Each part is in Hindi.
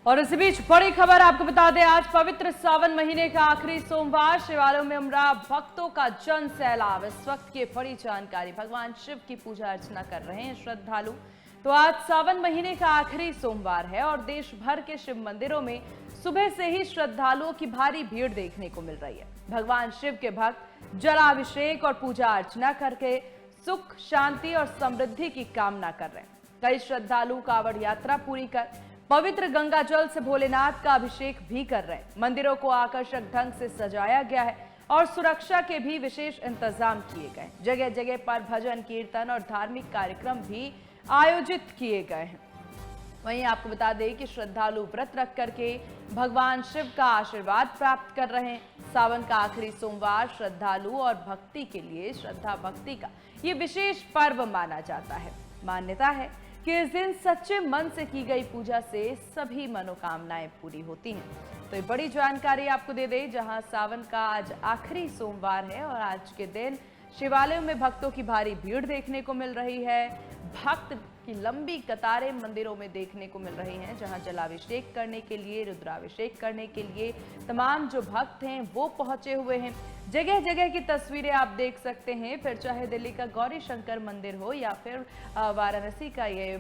और इसी बीच बड़ी खबर आपको बता दें, आज पवित्र सावन महीने का आखिरी सोमवार, शिवालयों में उमड़ा भक्तों का जन सैलाब। इस वक्त की बड़ी जानकारी, भगवान शिव की पूजा अर्चना कर रहे हैं श्रद्धालु। तो आज सावन महीने का आखिरी सोमवार है और देश भर के शिव मंदिरों में सुबह से ही श्रद्धालुओं की भारी भीड़ देखने को मिल रही है। भगवान शिव के भक्त जलाभिषेक और पूजा अर्चना करके सुख, शांति और समृद्धि की कामना कर रहे हैं। कई श्रद्धालु कांवड़ यात्रा पूरी कर पवित्र गंगा जल से भोलेनाथ का अभिषेक भी कर रहे हैं। मंदिरों को आकर्षक ढंग से सजाया गया है और सुरक्षा के भी विशेष इंतजाम किए गए। जगह जगह पर भजन, कीर्तन और धार्मिक कार्यक्रम भी आयोजित किए गए हैं। वहीं आपको बता दें कि श्रद्धालु व्रत रख करके भगवान शिव का आशीर्वाद प्राप्त कर रहे हैं। सावन का आखिरी सोमवार श्रद्धालु और भक्ति के लिए, श्रद्धा भक्ति का ये विशेष पर्व माना जाता है। मान्यता है कि इस दिन सच्चे मन से की गई पूजा से सभी मनोकामनाएं पूरी होती हैं। तो ये बड़ी जानकारी आपको दे दें, जहां सावन का आज आखिरी सोमवार है और आज के दिन शिवालयों में भक्तों की भारी भीड़ देखने को मिल रही है। भक्त की लंबी कतारें मंदिरों में देखने को मिल रही हैं, जहां जलाभिषेक करने के लिए, रुद्राभिषेक करने के लिए तमाम जो भक्त हैं वो पहुंचे हुए हैं। जगह जगह की तस्वीरें आप देख सकते हैं, फिर चाहे दिल्ली का गौरी शंकर मंदिर हो या फिर वाराणसी का ये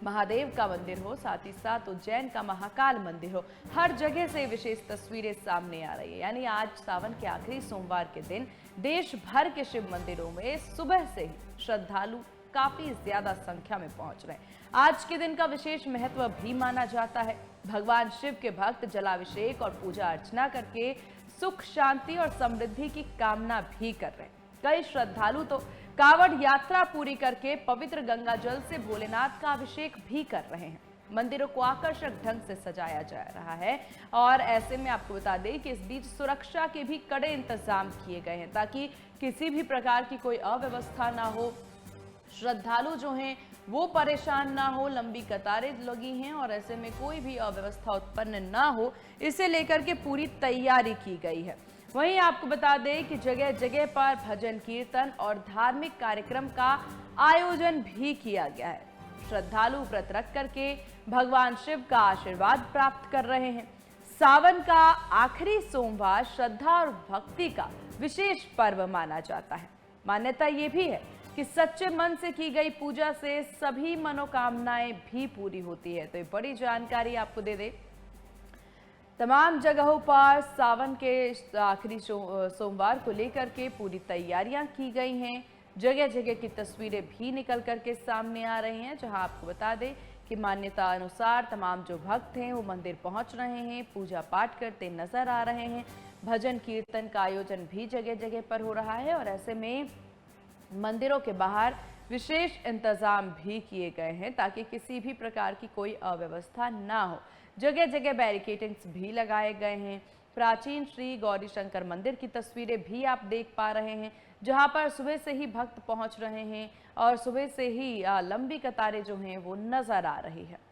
महादेव का मंदिर हो, साथ ही साथ उज्जैन का महाकाल मंदिर हो, हर जगह से विशेष तस्वीरें सामने आ रही है। यानी आज सावन के आखिरी सोमवार के दिन देश भर के शिव मंदिरों में सुबह से ही श्रद्धालु काफी ज्यादा संख्या में पहुंच रहे हैं। आज के दिन का विशेष महत्व भी माना जाता है। भगवान शिव के भक्त जलाभिषेक और पूजा अर्चना करके सुख, शांति और समृद्धि की कामना भी कर रहे हैं। कई श्रद्धालु तो कांवड़ यात्रा पूरी करके पवित्र गंगा जल से भोलेनाथ का अभिषेक भी कर रहे हैं। मंदिरों को आकर्षक ढंग से सजाया जा रहा है और ऐसे में आपको बता दें कि इस बीच सुरक्षा के भी कड़े इंतजाम किए गए हैं, ताकि किसी भी प्रकार की कोई अव्यवस्था ना हो, श्रद्धालु जो हैं वो परेशान ना हो। लंबी कतारें लगी हैं और ऐसे में कोई भी अव्यवस्था उत्पन्न ना हो, इसे लेकर के पूरी तैयारी की गई है। वहीं आपको बता दें कि जगह जगह पर भजन, कीर्तन और धार्मिक कार्यक्रम का आयोजन भी किया गया है। श्रद्धालु व्रत रख करके भगवान शिव का आशीर्वाद प्राप्त कर रहे हैं। सावन का आखिरी सोमवार श्रद्धा और भक्ति का विशेष पर्व माना जाता है। मान्यता ये भी है कि सच्चे मन से की गई पूजा से सभी मनोकामनाएं भी पूरी होती है। तो ये बड़ी जानकारी आपको दे दे, तमाम जगहों पर सावन के आखिरी सोमवार को लेकर के पूरी तैयारियां की गई हैं। जगह जगह की तस्वीरें भी निकल करके सामने आ रही हैं, जहां आपको बता दें कि मान्यता अनुसार तमाम जो भक्त हैं वो मंदिर पहुंच रहे हैं, पूजा पाठ करते नजर आ रहे हैं। भजन, कीर्तन का आयोजन भी जगह जगह पर हो रहा है और ऐसे में मंदिरों के बाहर विशेष इंतजाम भी किए गए हैं, ताकि किसी भी प्रकार की कोई अव्यवस्था ना हो। जगह जगह बैरिकेडिंग्स भी लगाए गए हैं। प्राचीन श्री गौरी शंकर मंदिर की तस्वीरें भी आप देख पा रहे हैं, जहां पर सुबह से ही भक्त पहुंच रहे हैं और सुबह से ही लंबी कतारें जो हैं वो नजर आ रही है।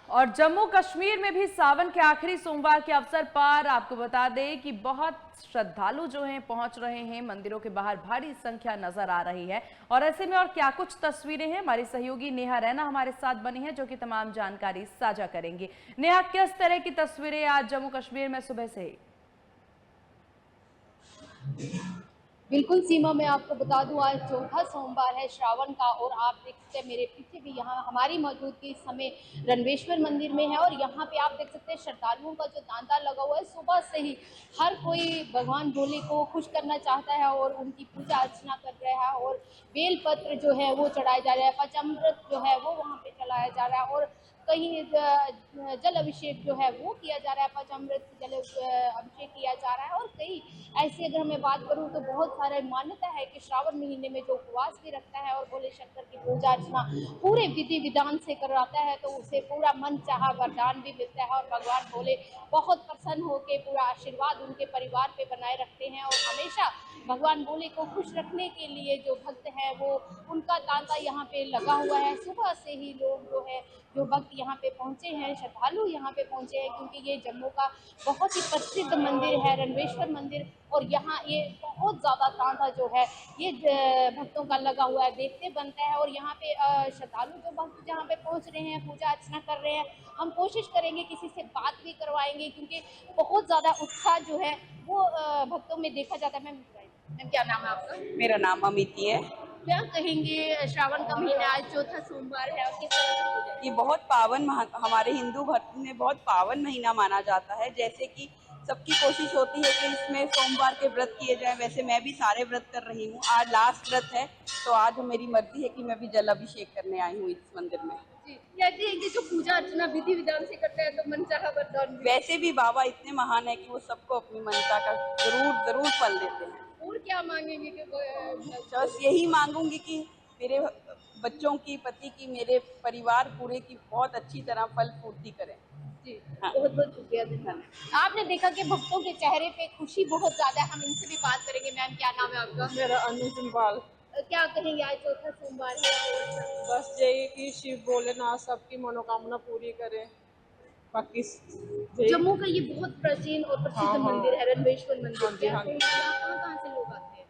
और जम्मू कश्मीर में भी सावन के आखिरी सोमवार के अवसर पर आपको बता दें कि बहुत श्रद्धालु जो हैं पहुंच रहे हैं। मंदिरों के बाहर भारी संख्या नजर आ रही है और ऐसे में और क्या कुछ तस्वीरें हैं, हमारी सहयोगी नेहा रैना हमारे साथ बनी है, जो कि तमाम जानकारी साझा करेंगी। नेहा, किस तरह की तस्वीरें आज जम्मू कश्मीर में सुबह से ही? बिल्कुल सीमा, मैं आपको बता दूं आज चौथा सोमवार है श्रावण का और आप देख सकते हैं मेरे पीछे भी यहाँ हमारी मौजूदगी इस समय रणवेश्वर मंदिर में है और यहाँ पे आप देख सकते हैं श्रद्धालुओं का जो तांता लगा हुआ है। सुबह से ही हर कोई भगवान भोले को खुश करना चाहता है और उनकी पूजा अर्चना कर रहा है और बेलपत्र जो है वो चढ़ाया जा रहा है, पंचामृत जो है वो वहाँ पे चलाया जा रहा है और कहीं जल अभिषेक जो है वो किया जा रहा है, पंचामृत जल अभिषेक किया जा रहा है। और कई ऐसे अगर मैं बात करूं तो बहुत सारे मान्यता है कि श्रावण महीने में जो उपवास भी रखता है और भोले शंकर की पूजा अर्चना पूरे विधि विधान से कराता है तो उसे पूरा मन चाहा वरदान भी मिलता है और भगवान भोले बहुत प्रसन्न होकर पूरा आशीर्वाद उनके परिवार पे बनाए रखते हैं। और हमेशा भगवान भोले को खुश रखने के लिए जो भक्त है वो उनका तांता यहाँ पे लगा हुआ है। सुबह से ही लोग जो भक्त यहाँ पे पहुँचे हैं, श्रद्धालु यहाँ पे पहुँचे हैं, क्योंकि ये जम्मू का बहुत ही प्रसिद्ध मंदिर है रणवेश्वर मंदिर और यहाँ ये बहुत ज़्यादा तांता जो है ये भक्तों का लगा हुआ है, देखते बनता है। और यहाँ पे श्रद्धालु जो भक्त जहाँ पे पहुँच रहे हैं, पूजा अर्चना कर रहे हैं, हम कोशिश करेंगे किसी से बात भी करवाएंगे, क्योंकि बहुत ज़्यादा उत्साह जो है वो भक्तों में देखा जाता है। मैम क्या नाम है आपका? मेरा नाम अमिति है। क्या कहेंगे, श्रावण का महीना आज चौथा सोमवार है और किस तरह से पूजा है? ये बहुत हमारे हिंदू धर्म में बहुत पावन महीना माना जाता है। जैसे कि सबकी कोशिश होती है कि इसमें सोमवार के व्रत किए जाए, वैसे मैं भी सारे व्रत कर रही हूँ। आज लास्ट व्रत है, तो आज मेरी मर्जी है कि मैं भी जल अभिषेक करने आई हूँ इस मंदिर में। जी, कहते हैं कि जो पूजा अर्चना विधि विधान से करते हैं तो मनचाहा वरदान भी। वैसे भी बाबा इतने महान है कि वो सबको अपनी मनता का जरूर फल देते हैं। और क्या मांगेंगे कि बस यही मांगूंगी कि मेरे बच्चों की, पति की, मेरे परिवार पूरे की बहुत अच्छी तरह फल पूर्ति करें। जी, हाँ। बहुत बहुत शुक्रिया धन्यवाद। आपने देखा कि भक्तों के चेहरे पे खुशी बहुत ज्यादा है, हम इनसे भी बात करेंगे। मैम क्या नाम है आपका? मेरा अनु जम्वाल। क्या कहेंगे, आज चौथा सोमवार है? बस यही कि शिव भोलेनाथ सबकी मनोकामना पूरी करे। बाकी यही। जम्मू का ये बहुत प्राचीन और प्रसिद्ध हाँ, हाँ। मंदिर है, रणवेश्वर मंदिर। हाँ जी, क्या हाँ जी। कहेंगे, यहाँ कहाँ से लोग आते हैं?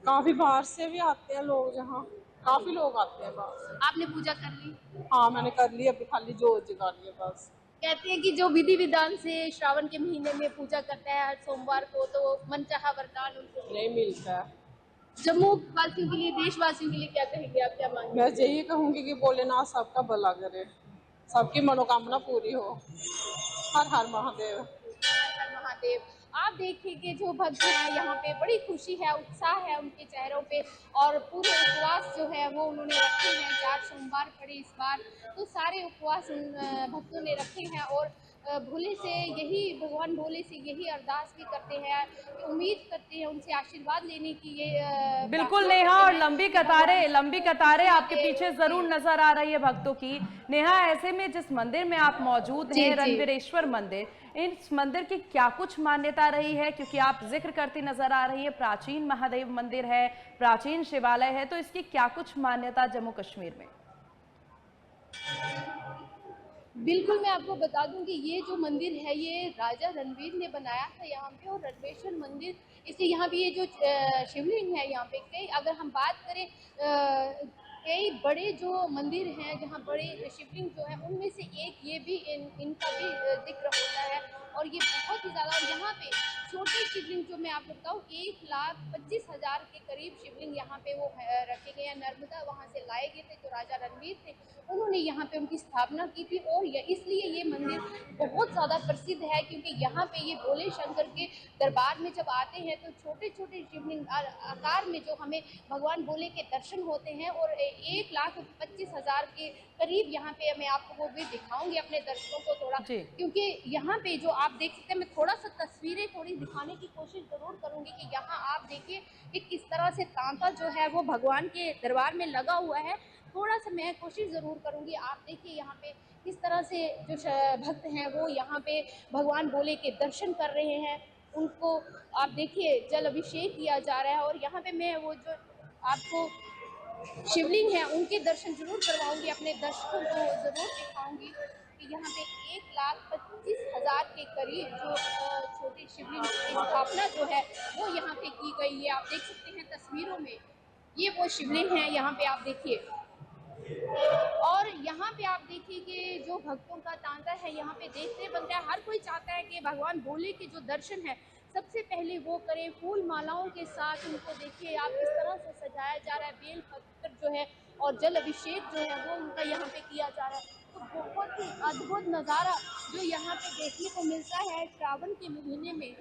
काफी बाहर से भी आते हैं लोग, यहाँ काफी लोग आते हैं बाहर से। आपने पूजा कर ली? हाँ मैंने कर ली, अभी खाली जोत जगा ली है बस। कहते हैं कि जो विधि विधान से श्रावण के महीने में पूजा करता है हर सोमवार को, तो मनचाहा वरदान उनको नहीं मिलता है। जम्मू वासियों के लिए, देशवासियों के लिए क्या कहेंगे, आप क्या मांगेंगे? मैं यही कहूंगी कि भोलेनाथ सबका भला करे, सबकी मनोकामना पूरी हो। हर हर महादेव। हर हर महादेव। आप देखिए कि जो भक्त हैं यहाँ पे बड़ी खुशी है, उत्साह है उनके चेहरों पे, और पूरे उपवास जो है वो उन्होंने रखे हैं। 4 सोमवार पड़े इस बार, तो सारे उपवास उन भक्तों ने रखे हैं। और भोले से यही, भगवान भोले से यही अरदास भी करते हैं, उम्मीद करते हैं उनसे आशीर्वाद लेने की। ये बिल्कुल नेहा, और लंबी कतारें आपके पीछे जरूर नजर आ रही है भक्तों की। नेहा, ऐसे में जिस मंदिर में आप मौजूद हैं, रणवीरेश्वर मंदिर, इस मंदिर की क्या कुछ मान्यता रही है? क्योंकि आप जिक्र करती नजर आ रही है, प्राचीन महादेव मंदिर है, प्राचीन शिवालय है, तो इसकी क्या कुछ मान्यता जम्मू कश्मीर में? बिल्कुल, मैं आपको बता दूं कि ये जो मंदिर है ये राजा रणवीर ने बनाया था यहाँ पे। और रणवेश्वर मंदिर, इसलिए यहाँ पे ये जो शिवलिंग है यहाँ पे, कई अगर हम बात करें कई बड़े जो मंदिर हैं जहाँ बड़े शिवलिंग जो है, उनमें से एक ये भी इनका भी जिक्र होता है। और ये बहुत ही ज़्यादा, और यहाँ पे छोटे शिवलिंग जो मैं आपको बताऊँ, 1,25,000 के करीब शिवलिंग यहाँ पे वो रखे गए हैं। नर्मदा वहाँ से लाए गए थे, जो राजा रणवीर थे उन्होंने यहाँ पे उनकी स्थापना की थी। और इसलिए ये मंदिर बहुत ज़्यादा प्रसिद्ध है, क्योंकि यहाँ पे ये भोले शंकर के दरबार में जब आते हैं तो छोटे छोटे शिवलिंग आकार में जो हमें भगवान भोले के दर्शन होते हैं। और 1,25,000 के करीब यहाँ पे मैं आपको वो भी दिखाऊंगी अपने दर्शकों को थोड़ा, क्योंकि यहाँ पे जो आप देख सकते हैं, मैं थोड़ा सा तस्वीरें थोड़ी दिखाने की कोशिश जरूर करूंगी कि यहाँ आप देखिए कि किस तरह से तांता जो है वो भगवान के दरबार में लगा हुआ है। थोड़ा सा मैं कोशिश ज़रूर करूंगी। आप देखिए यहाँ पे किस तरह से जो भक्त हैं वो यहाँ पे भगवान भोले के दर्शन कर रहे हैं। उनको आप देखिए जल अभिषेक किया जा रहा है। और यहाँ पे मैं वो जो आपको शिवलिंग है उनके दर्शन जरूर करवाऊंगी, अपने दर्शकों को जरूर दिखाऊंगी कि यहाँ पे 1,25,000 के करीब जो छोटी शिवलिंग की स्थापना जो है वो यहाँ पे की गई है। आप देख सकते हैं तस्वीरों में, ये वो शिवलिंग है यहाँ पे आप देखिए। और यहाँ पे आप देखिए कि जो भक्तों का तांता है यहाँ पे देखते बनता है। हर कोई चाहता है कि भगवान भोले के जो दर्शन है सबसे पहले वो करें। फूल मालाओं के साथ उनको देखिए आप किस तरह से सजाया जा रहा है, बेल पत्र जो है और जल अभिषेक जो है वो उनका यहाँ पे किया जा रहा है। तो बहुत ही अद्भुत नज़ारा जो यहाँ पे देखने को मिलता है श्रावण के महीने में।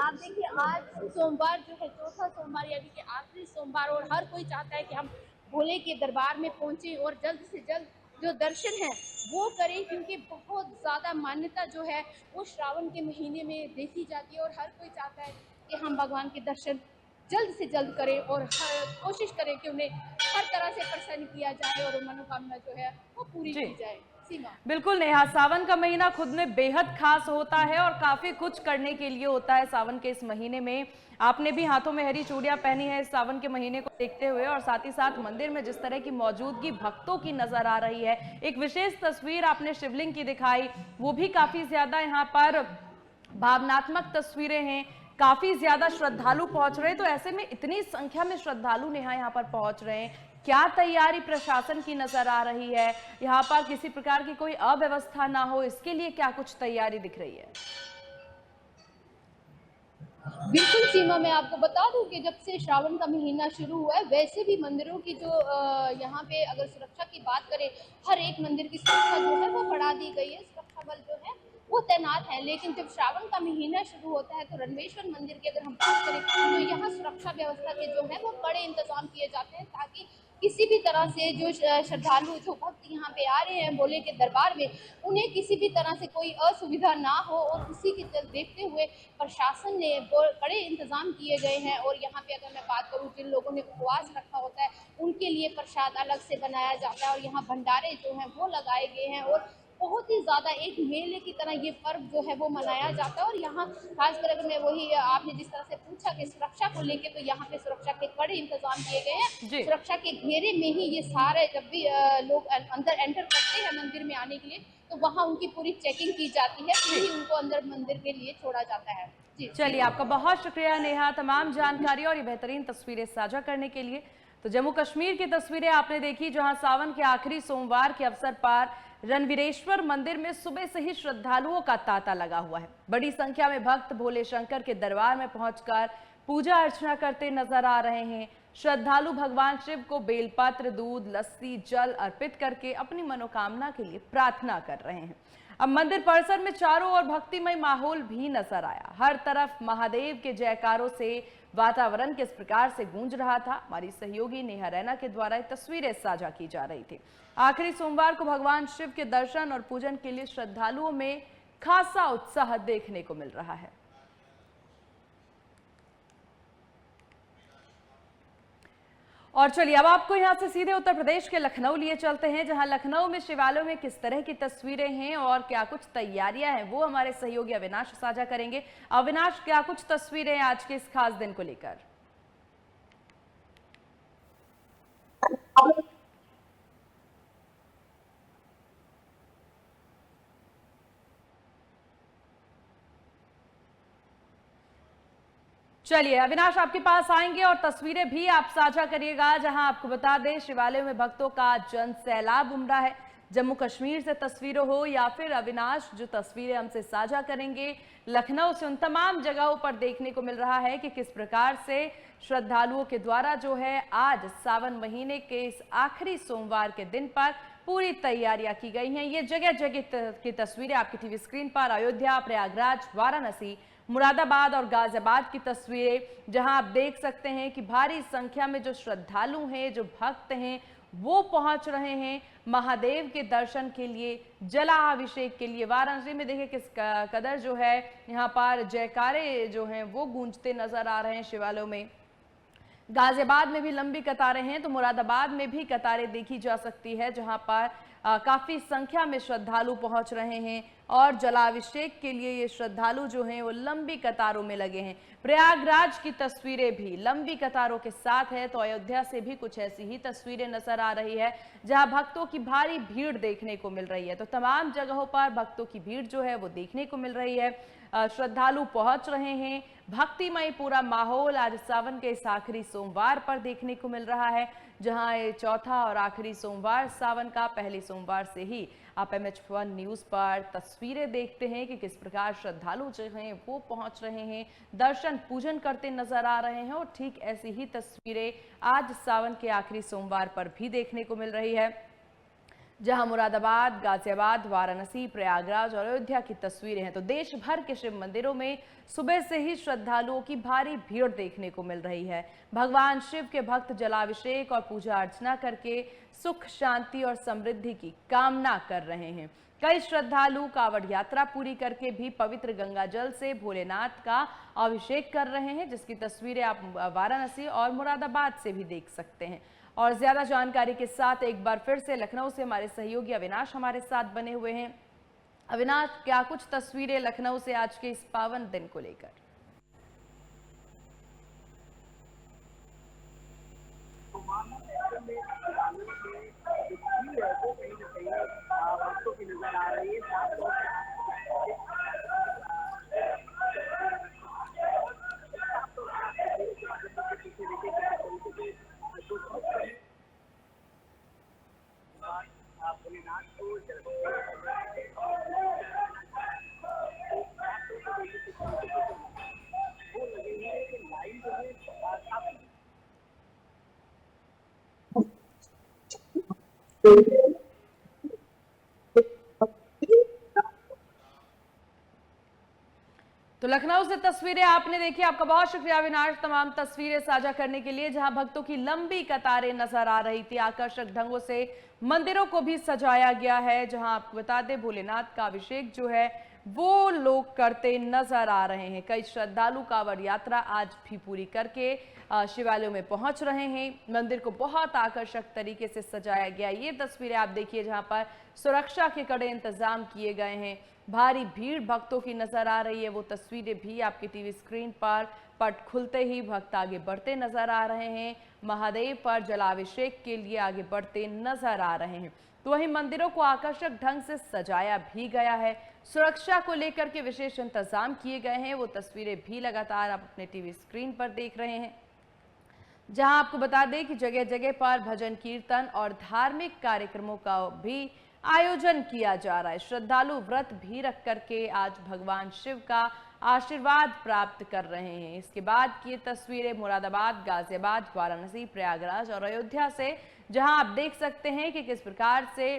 आप देखिए आज सोमवार जो है, चौथा सोमवार यानी कि आखिरी सोमवार, और हर कोई चाहता है कि हम भोले के दरबार में पहुंचे और जल्द से जल्द जो दर्शन है वो करें, क्योंकि बहुत ज़्यादा मान्यता जो है वो श्रावण के महीने में देखी जाती है। और हर कोई चाहता है कि हम भगवान के दर्शन जल्द से जल्द करें और कोशिश करें कि उन्हें हर तरह से प्रसन्न किया जाए और मनोकामना जो है वो पूरी की जाए। बिल्कुल नेहा, सावन का महीना खुद में बेहद खास होता है और काफी कुछ करने के लिए होता है सावन के इस महीने में। आपने भी हाथों में हरी चूड़ियां पहनी है इस सावन के महीने को देखते हुए, और साथ ही साथ मंदिर में जिस तरह की मौजूदगी भक्तों की नजर आ रही है। एक विशेष तस्वीर आपने शिवलिंग की दिखाई, वो भी काफी ज्यादा यहाँ पर भावनात्मक तस्वीरें हैं। काफी ज्यादा श्रद्धालु पहुंच रहे हैं, तो ऐसे में इतनी संख्या में श्रद्धालु नेहा यहाँ पर पहुंच रहे हैं, क्या तैयारी प्रशासन की नजर आ रही है? यहाँ पर किसी प्रकार की कोई अव्यवस्था ना हो, इसके लिए क्या कुछ तैयारी दिख रही है? बिल्कुल सीमा, मैं आपको बता दूं कि जब से श्रावण का महीना शुरू हुआ है, वैसे भी मंदिरों की जो यहाँ पे अगर सुरक्षा की बात करें, हर एक मंदिर की सुरक्षा जो है वो बढ़ा दी गई है, सुरक्षा बल जो है वो तैनात है। लेकिन जब श्रावण का महीना शुरू होता है तो रणवेश्वर मंदिर की अगर हम बात करें तो यहाँ सुरक्षा व्यवस्था के जो है वो कड़े इंतजाम किए जाते हैं, ताकि किसी भी तरह से जो श्रद्धालु जो भक्त यहाँ पे आ रहे हैं भोले के दरबार में, उन्हें किसी भी तरह से कोई असुविधा ना हो। और उसी की देखते हुए प्रशासन ने बड़े इंतजाम किए गए हैं। और यहाँ पे अगर मैं बात करूँ, जिन लोगों ने उपवास रखा होता है उनके लिए प्रसाद अलग से बनाया जाता है और यहाँ भंडारे जो हैं वो लगाए गए हैं। और बहुत ही ज़्यादा एक मेले की तरह ये पर्व जो है वो मनाया जाता है। और यहाँ खासकर अगर मैं वही आपने जिस तरह से पूछा कि सुरक्षा को लेके, तो यहाँ पे सुरक्षा के कड़े इंतजाम किए गए हैं। जी। सुरक्षा के घेरे में ही ये सारे, जब भी लोग अंदर एंटर करते हैं मंदिर में आने के लिए, तो वहाँ उनकी पूरी चेकिंग की जाती है, फिर ही उनको अंदर मंदिर के लिए छोड़ा जाता है। जी, चलिए, आपका बहुत शुक्रिया नेहा, तमाम जानकारी और ये बेहतरीन तस्वीरें साझा करने के लिए। तो जम्मू कश्मीर की तस्वीरें आपने देखी, जहां सावन के आखिरी सोमवार के अवसर पर रणवीरेश्वर मंदिर में सुबह से ही श्रद्धालुओं का तांता लगा हुआ है। बड़ी संख्या में भक्त भोले शंकर के दरबार में पहुंचकर पूजा अर्चना करते नजर आ रहे हैं। श्रद्धालु भगवान शिव को बेलपत्र, दूध, लस्सी, जल अर्पित करके अपनी मनोकामना के लिए प्रार्थना कर रहे हैं। अब मंदिर परिसर में चारों ओर भक्तिमय माहौल भी नजर आया। हर तरफ महादेव के जयकारों से वातावरण किस प्रकार से गूंज रहा था, हमारी सहयोगी नेहा रैना के द्वारा तस्वीरें साझा की जा रही थी। आखिरी सोमवार को भगवान शिव के दर्शन और पूजन के लिए श्रद्धालुओं में खासा उत्साह देखने को मिल रहा है। और चलिए, अब आपको यहां से सीधे उत्तर प्रदेश के लखनऊ लिए चलते हैं, जहां लखनऊ में शिवालयों में किस तरह की तस्वीरें हैं और क्या कुछ तैयारियां हैं, वो हमारे सहयोगी अविनाश साझा करेंगे। अविनाश, क्या कुछ तस्वीरें आज के इस खास दिन को लेकर? चलिए अविनाश, आपके पास आएंगे और तस्वीरें भी आप साझा करिएगा, जहां आपको बता दें शिवालयों में भक्तों का जन सैलाब उमड़ा है। जम्मू कश्मीर से तस्वीरें हो या फिर अविनाश जो तस्वीरें हमसे साझा करेंगे लखनऊ से, उन तमाम जगहों पर देखने को मिल रहा है कि किस प्रकार से श्रद्धालुओं के द्वारा जो है आज सावन महीने के इस आखिरी सोमवार के दिन पर पूरी तैयारियां की गई हैं। ये जगह जगह की तस्वीरें आपकी टीवी स्क्रीन पर, अयोध्या, प्रयागराज, वाराणसी, मुरादाबाद और गाजियाबाद की तस्वीरें, जहां आप देख सकते हैं कि भारी संख्या में जो श्रद्धालु हैं, जो भक्त हैं, वो पहुंच रहे हैं महादेव के दर्शन के लिए, जलाभिषेक के लिए। वाराणसी में देखिए किस कदर जो है यहाँ पर जयकारे जो हैं वो गूंजते नजर आ रहे हैं शिवालयों में। गाजियाबाद में भी लंबी कतारें हैं, तो मुरादाबाद में भी कतारें देखी जा सकती है, जहां पर काफी संख्या में श्रद्धालु पहुंच रहे हैं और जलाभिषेक के लिए ये श्रद्धालु जो हैं वो लंबी कतारों में लगे हैं। प्रयागराज की तस्वीरें भी लंबी कतारों के साथ है, तो अयोध्या से भी कुछ ऐसी ही तस्वीरें नजर आ रही है, जहां भक्तों की भारी भीड़ देखने को मिल रही है। तो तमाम जगहों पर भक्तों की भीड़ जो है वो देखने को मिल रही है, श्रद्धालु पहुंच रहे हैं। भक्तिमय पूरा माहौल आज सावन के इस आखिरी सोमवार पर देखने को मिल रहा है, जहां ये चौथा और आखिरी सोमवार सावन का, पहले सोमवार से ही आप MH1 न्यूज़ पर तस्वीरें देखते हैं कि किस प्रकार श्रद्धालु जो हैं वो पहुंच रहे हैं, दर्शन पूजन करते नजर आ रहे हैं। और ठीक ऐसी ही तस्वीरें आज सावन के आखिरी सोमवार पर भी देखने को मिल रही है, जहां मुरादाबाद, गाजियाबाद, वाराणसी, प्रयागराज और अयोध्या की तस्वीरें हैं। तो देश भर के शिव मंदिरों में सुबह से ही श्रद्धालुओं की भारी भीड़ देखने को मिल रही है। भगवान शिव के भक्त जलाभिषेक और पूजा अर्चना करके सुख, शांति और समृद्धि की कामना कर रहे हैं। कई श्रद्धालु कावड़ यात्रा पूरी करके भी पवित्र गंगा जल से भोलेनाथ का अभिषेक कर रहे हैं, जिसकी तस्वीरें आप वाराणसी और मुरादाबाद से भी देख सकते हैं। और ज्यादा जानकारी के साथ एक बार फिर से लखनऊ से हमारे सहयोगी अविनाश हमारे साथ बने हुए हैं। अविनाश, क्या कुछ तस्वीरें लखनऊ से आज के इस पावन दिन को लेकर? तो लखनऊ से तस्वीरें आपने देखी। आपका बहुत शुक्रिया अविनाश, तमाम तस्वीरें साझा करने के लिए। जहां भक्तों की लंबी कतारें नजर आ रही थी, आकर्षक ढंगों से मंदिरों को भी सजाया गया है। जहां आपको बता दें, भोलेनाथ का अभिषेक जो है वो लोग करते नजर आ रहे हैं। कई श्रद्धालु कांवड़ यात्रा आज भी पूरी करके शिवालयों में पहुंच रहे हैं। मंदिर को बहुत आकर्षक तरीके से सजाया गया। ये तस्वीरें आप देखिए, जहां पर सुरक्षा के कड़े इंतजाम किए गए हैं। भारी भीड़ भक्तों की नजर आ रही है। वो तस्वीरें भी आपकी टीवी स्क्रीन पर पट खुलते ही भक्त आगे बढ़ते नजर आ रहे हैं। महादेव पर जलाभिषेक के लिए आगे बढ़ते नजर आ रहे हैं। तो वहीं मंदिरों को आकर्षक ढंग से सजाया भी गया है। सुरक्षा को लेकर के विशेष इंतजाम किए गए हैं। वो तस्वीरें भी लगातार आप अपने टीवी स्क्रीन पर देख रहे हैं, जहां आपको बता दें कि जगह जगह पर भजन कीर्तन और धार्मिक कार्यक्रमों का भी आयोजन किया जा रहा है। श्रद्धालु व्रत भी रख करके आज भगवान शिव का आशीर्वाद प्राप्त कर रहे हैं। इसके बाद की तस्वीरें मुरादाबाद, गाजियाबाद, वाराणसी, प्रयागराज और अयोध्या से, जहां आप देख सकते हैं कि किस प्रकार से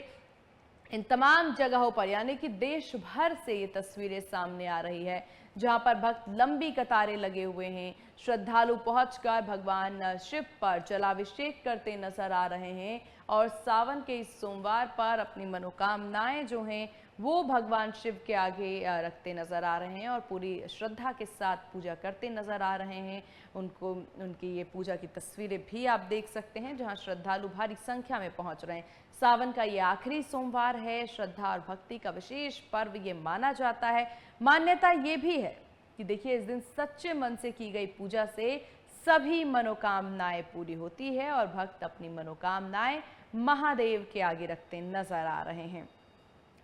इन तमाम जगहों पर, यानी कि देश भर से ये तस्वीरें सामने आ रही है, जहां पर भक्त लंबी कतारें लगे हुए हैं। श्रद्धालु पहुंचकर भगवान शिव पर जलाभिषेक करते नजर आ रहे हैं और सावन के इस सोमवार पर अपनी मनोकामनाएं जो हैं वो भगवान शिव के आगे रखते नजर आ रहे हैं और पूरी श्रद्धा के साथ पूजा करते नजर आ रहे हैं। उनकी ये पूजा की तस्वीरें भी आप देख सकते हैं, जहां श्रद्धालु भारी संख्या में पहुंच रहे हैं। सावन का ये आखिरी सोमवार है। श्रद्धा और भक्ति का विशेष पर्व ये माना जाता है। मान्यता ये भी है कि देखिए, इस दिन सच्चे मन से की गई पूजा से सभी मनोकामनाएं पूरी होती है और भक्त अपनी मनोकामनाएं महादेव के आगे रखते नजर आ रहे हैं।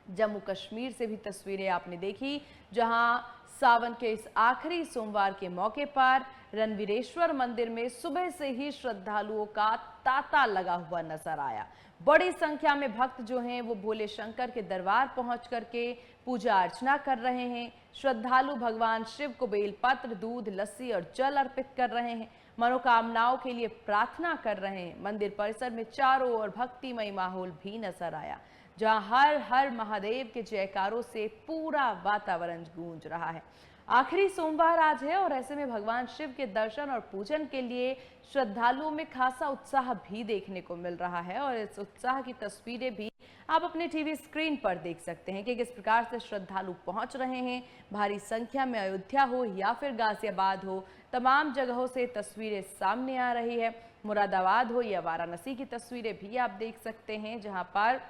जम्मू कश्मीर से भी तस्वीरें आपने देखी, जहां सावन के इस आखिरी सोमवार के मौके पर रणवीरेश्वर मंदिर में सुबह से ही श्रद्धालुओं का तांता लगा हुआ नजर आया। बड़ी संख्या में भक्त जो हैं वो भोले शंकर के दरबार पहुंच करके पूजा अर्चना कर रहे हैं। श्रद्धालु भगवान शिव को बेलपत्र, दूध, लस्सी और जल अर्पित कर रहे हैं। मनोकामनाओं के लिए प्रार्थना कर रहे हैं। मंदिर परिसर में चारों ओर भक्तिमय माहौल भी नजर आया, जहां हर हर महादेव के जयकारों से पूरा वातावरण गूंज रहा है। आखिरी सोमवार आज है और ऐसे में भगवान शिव के दर्शन और पूजन के लिए श्रद्धालुओं में खासा उत्साह भी देखने को मिल रहा है और इस उत्साह की तस्वीरें भी आप अपने टीवी स्क्रीन पर देख सकते हैं कि किस प्रकार से श्रद्धालु पहुंच रहे हैं। भारी संख्या में अयोध्या हो या फिर गाजियाबाद हो, तमाम जगहों से तस्वीरें सामने आ रही है। मुरादाबाद हो या वाराणसी की तस्वीरें भी आप देख सकते हैं, जहां पर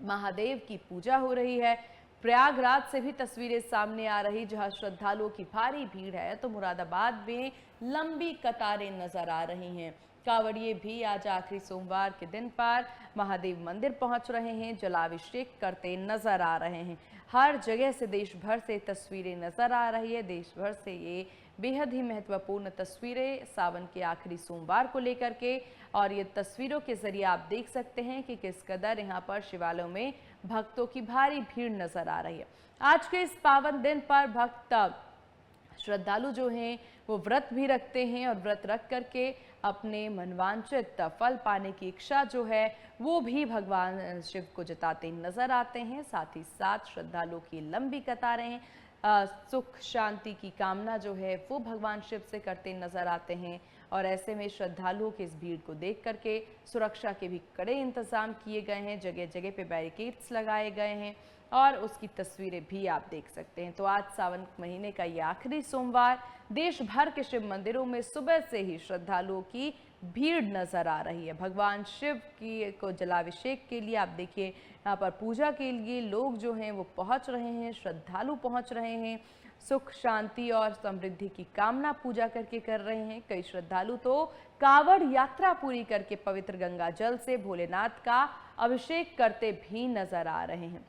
महादेव की पूजा हो रही है। प्रयागराज से भी तस्वीरें सामने आ रही, जहां श्रद्धालुओं की भारी भीड़ है। तो मुरादाबाद में लंबी कतारें नजर आ रही हैं। कांवड़िए भी आज आखिरी सोमवार के दिन पर महादेव मंदिर पहुंच रहे हैं, जलाभिषेक करते नजर आ रहे हैं। हर जगह से देश भर से तस्वीरें नजर आ रही है। देश भर से ये बेहद ही महत्वपूर्ण तस्वीरें सावन के आखिरी सोमवार को लेकर के, और ये तस्वीरों के जरिए आप देख सकते हैं कि किस कदर यहाँ पर शिवालयों में भक्तों की भारी भीड़ नजर आ रही है। आज के इस पावन दिन पर भक्त श्रद्धालु जो हैं वो व्रत भी रखते हैं और व्रत रख करके अपने मनवांचित फल पाने की इच्छा जो है वो भी भगवान शिव को जताते नजर आते हैं। साथ ही साथ श्रद्धालुओं की लंबी कतारें सुख शांति की कामना जो है वो भगवान शिव से करते नजर आते हैं। और ऐसे में श्रद्धालुओं की इस भीड़ को देख करके सुरक्षा के भी कड़े इंतजाम किए गए हैं। जगह जगह पे बैरिकेड्स लगाए गए हैं और उसकी तस्वीरें भी आप देख सकते हैं। तो आज सावन महीने का ये आखिरी सोमवार, देश भर के शिव मंदिरों में सुबह से ही श्रद्धालुओं की भीड़ नजर आ रही है। भगवान शिव की को जलाभिषेक के लिए आप देखिए, यहाँ पर पूजा के लिए लोग जो हैं वो पहुंच रहे हैं, श्रद्धालु पहुंच रहे हैं। सुख शांति और समृद्धि की कामना पूजा करके कर रहे हैं। कई श्रद्धालु तो कांवड़ यात्रा पूरी करके पवित्र गंगा जल से भोलेनाथ का अभिषेक करते भी नजर आ रहे हैं।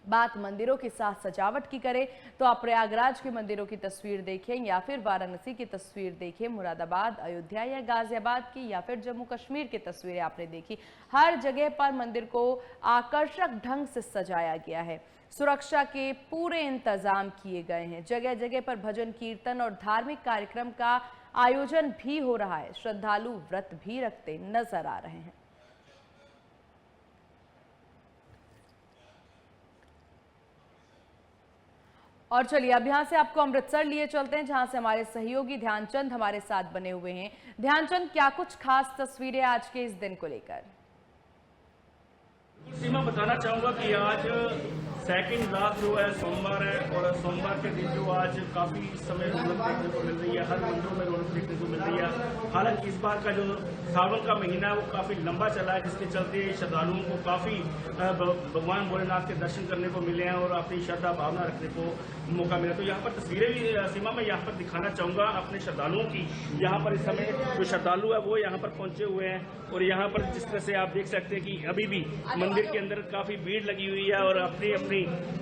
बात मंदिरों की साज सजावट की करें तो आप प्रयागराज के मंदिरों की तस्वीर देखें या फिर वाराणसी की तस्वीर देखें, मुरादाबाद, अयोध्या या गाजियाबाद की या फिर जम्मू कश्मीर की तस्वीरें आपने देखी। हर जगह पर मंदिर को आकर्षक ढंग से सजाया गया है। सुरक्षा के पूरे इंतजाम किए गए हैं। जगह जगह पर भजन कीर्तन और धार्मिक कार्यक्रम का आयोजन भी हो रहा है। श्रद्धालु व्रत भी रखते नजर आ रहे हैं। और चलिए अब यहाँ से आपको अमृतसर लिए चलते हैं, जहां से हमारे सहयोगी ध्यानचंद हमारे साथ बने हुए हैं। ध्यानचंद, क्या कुछ खास तस्वीरें आज के इस दिन को लेकर? सीमा, बताना चाहूंगा कि आज सेकंड लास्ट जो है सोमवार है और सोमवार के दिन जो आज काफी समय रौनक देखने को मिल रही है, हर मंदिरों में रौनक देखने को मिल रही है। हालांकि इस बार का जो सावन का महीना है वो काफी लंबा चला है, जिसके चलते श्रद्धालुओं को काफी भगवान भोलेनाथ के दर्शन करने को मिले हैं और अपनी श्रद्धा भावना रखने को मौका मिला। तो यहाँ पर तस्वीरें भी सीमा मैं यहाँ पर दिखाना चाहूंगा अपने श्रद्धालुओं की। यहाँ पर इस समय जो श्रद्धालु है वो यहाँ पर पहुंचे हुए हैं और यहाँ पर जिस तरह से आप देख सकते हैं कि अभी भी मंदिर के अंदर काफी भीड़ लगी हुई है और अपनी अपनी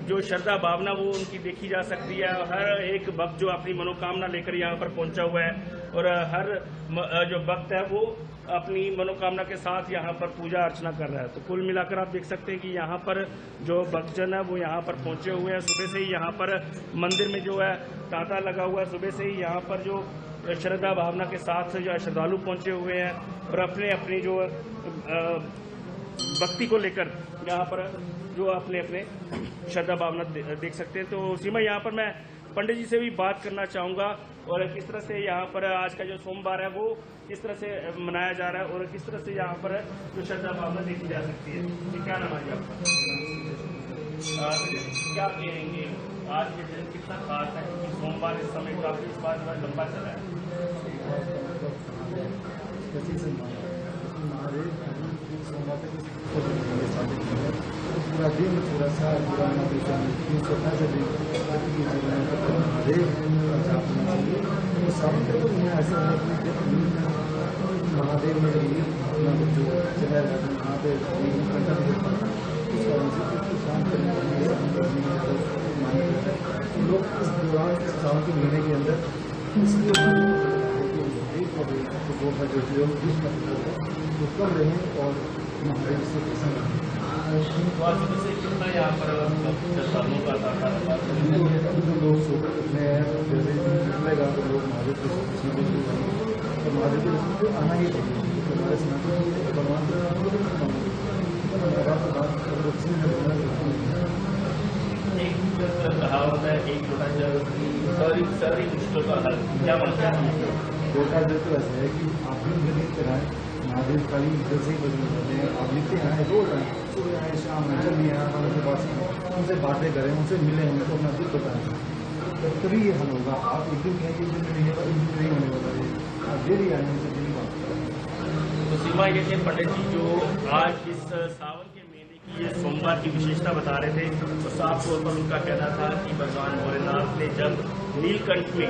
जो श्रद्धा भावना वो उनकी देखी जा सकती है। हर एक भक्त जो अपनी मनोकामना लेकर यहाँ पर पहुंचा हुआ है और हर जो भक्त है वो अपनी मनोकामना के साथ यहाँ पर पूजा अर्चना कर रहा है। तो कुल मिलाकर आप देख सकते हैं कि यहाँ पर जो भक्तजन है वो यहाँ पर पहुंचे हुए हैं। सुबह से ही यहाँ पर मंदिर में जो है तांता लगा हुआ है। सुबह से ही यहाँ पर जो श्रद्धा भावना के साथ जो श्रद्धालु पहुंचे हुए हैं और अपने अपनी जो भक्ति को लेकर यहाँ पर जो अपने अपने श्रद्धा भावना देख सकते हैं। तो सीमा, यहाँ पर मैं पंडित जी से भी बात करना चाहूँगा और किस तरह से यहाँ पर आज का जो सोमवार है वो किस तरह से मनाया जा रहा है और किस तरह से यहाँ पर जो श्रद्धा भावना देखी जा सकती है। तो क्या नाम है आपका? क्या कहेंगे आज के दिन कितना खास है, क्योंकि सोमवार इस समय काफी इस बार लंबा चला है? पूरा दिन पूरा साल पूरा महादेव में जो चला जाता है वहाँ पे लोग इस दौरान सावन के महीने के अंदर जो कम रहे और महादेव से प्रसन्न रहे। कितना यहाँ पर श्रद्धालुओं का लोग सोकर उठने हैं, जैसे निकलेगा तो लोग महादेव को और महादेव के दर्शन को आना ही चाहिए। हमारे सनातन भगवान कहावत है एक लोटा जल सारी मुश्किलों का हल, क्या मानते हैं? लोटा जल तो ऐसा है कि आप भी लिखते हैं महादेव का ही जैसे ही बदल जाते हैं। आप लिखते हैं रोज आए, सुबह आए, शाम में, जब भी आए उनके पास उनसे बातें करें, उनसे मिलें, उनको अपना दुख बताएं, तभी ये हल होगा। आप एक दिन कहें कि दिन में नहीं होगा, एक दिन नहीं होने वाला है। आप डेली आए उनसे डेली बात करें। तो सीमा, ये थे पंडित जी जो आज इस सावन के महीने की ये सोमवार की विशेषता बता रहे थे। तो साफ तौर पर उनका कहना था कि भगवान भोलेनाथ ने जब नीलकंठ में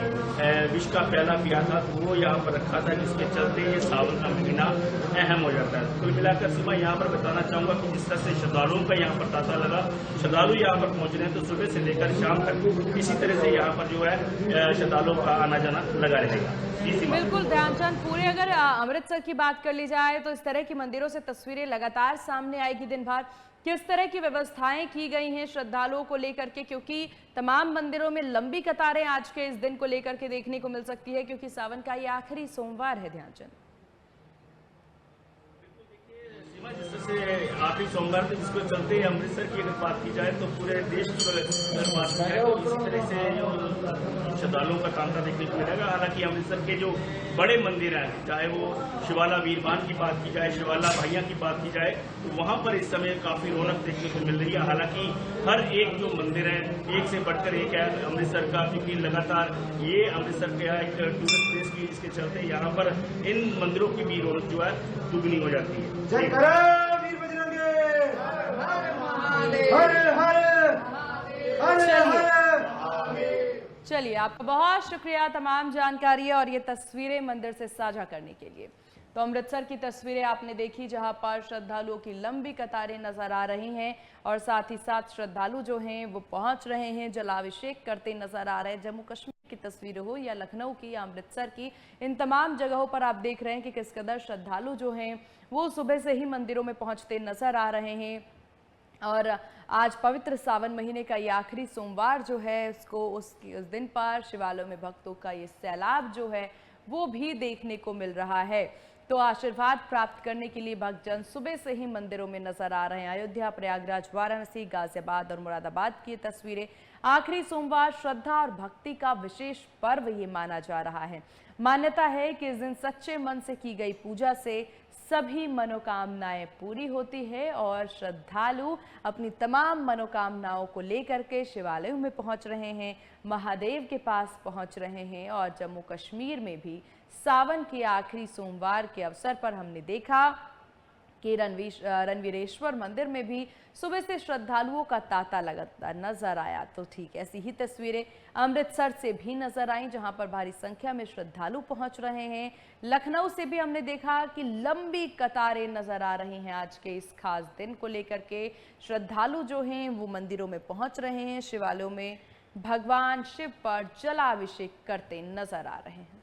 विष का प्याला पिया था तो वो यहाँ पर रखा था, जिसके चलते ये सावन का महीना अहम हो जाता है। कुल मिलाकर सीमा, यहाँ पर बताना चाहूंगा कि जिस तरह से श्रद्धालुओं का यहाँ पर तांता लगा, श्रद्धालु यहाँ पर पहुंच रहे हैं, तो सुबह से लेकर शाम तक इसी तरह से यहाँ पर जो है श्रद्धालुओं का आना जाना लगा रहेगा। बिल्कुल ध्यानचंद, पूरे अगर अमृतसर की बात कर ली जाए तो इस तरह की मंदिरों से तस्वीरें लगातार सामने आएगी दिन भर। किस तरह की व्यवस्थाएं की गई हैं श्रद्धालुओं को लेकर के, क्योंकि तमाम मंदिरों में लंबी कतारें आज के इस दिन को लेकर के देखने को मिल सकती है, क्योंकि सावन का ये आखिरी सोमवार है। ध्यानचंद, जिस तरह से आखिरी सोमवार थे, जिसको चलते अमृतसर की अगर बात की जाए तो पूरे देश की अगर बात की जाए तो इसी तरह से श्रद्धालुओं का तांता देखने को मिलेगा। हालांकि अमृतसर के जो बड़े मंदिर हैं, चाहे वो शिवाला वीरबान की बात की जाए, शिवाला भाइया की बात की जाए, तो वहां पर इस समय काफी रौनक देखने को मिल रही है। हालांकि हर एक जो मंदिर है एक से बढ़कर एक है अमृतसर का, क्योंकि लगातार ये अमृतसर का एक टूरिस्ट प्लेस भी, इसके चलते यहाँ पर इन मंदिरों की भी रौनक जो है दुगनी हो जाती है। वीर बजरंगी, हर हर चलिए आपका बहुत शुक्रिया तमाम जानकारी और ये तस्वीरें मंदिर से साझा करने के लिए। तो अमृतसर की तस्वीरें आपने देखी, जहां पर श्रद्धालुओं की लंबी कतारें नजर आ रही हैं और साथ ही साथ श्रद्धालु जो हैं वो पहुंच रहे हैं, जलाभिषेक करते नजर आ रहे हैं। जम्मू कश्मीर की तस्वीरें हो या लखनऊ की या अमृतसर की, इन तमाम जगहों पर आप देख रहे हैं कि किस कदर श्रद्धालु जो हैं वो सुबह से ही मंदिरों में पहुंचते नजर आ रहे हैं। और आज पवित्र सावन महीने का ये आखिरी सोमवार जो है उसको उस दिन पर शिवालयों में भक्तों का ये सैलाब जो है वो भी देखने को मिल रहा है। तो आशीर्वाद प्राप्त करने के लिए भक्तजन सुबह से ही मंदिरों में नजर आ रहे हैं। अयोध्या, प्रयागराज, वाराणसी, गाजियाबाद और मुरादाबाद की तस्वीरें। आखिरी सोमवार श्रद्धा और भक्ति का विशेष पर्व ये माना जा रहा है। मान्यता है कि इस दिन सच्चे मन से की गई पूजा से सभी मनोकामनाएं पूरी होती है और श्रद्धालु अपनी तमाम मनोकामनाओं को लेकर के शिवालयों में पहुंच रहे हैं, महादेव के पास पहुंच रहे हैं। और जम्मू कश्मीर में भी सावन के आखिरी सोमवार के अवसर पर हमने देखा कि रणवीरेश्वर मंदिर में भी सुबह से श्रद्धालुओं का तांता लगता नजर आया। तो ठीक ऐसी ही तस्वीरें अमृतसर से भी नजर आई, जहां पर भारी संख्या में श्रद्धालु पहुंच रहे हैं। लखनऊ से भी हमने देखा कि लंबी कतारें नजर आ रही हैं। आज के इस खास दिन को लेकर के श्रद्धालु जो हैं वो मंदिरों में पहुंच रहे हैं, शिवालयों में भगवान शिव पर जलाभिषेक करते नजर आ रहे हैं।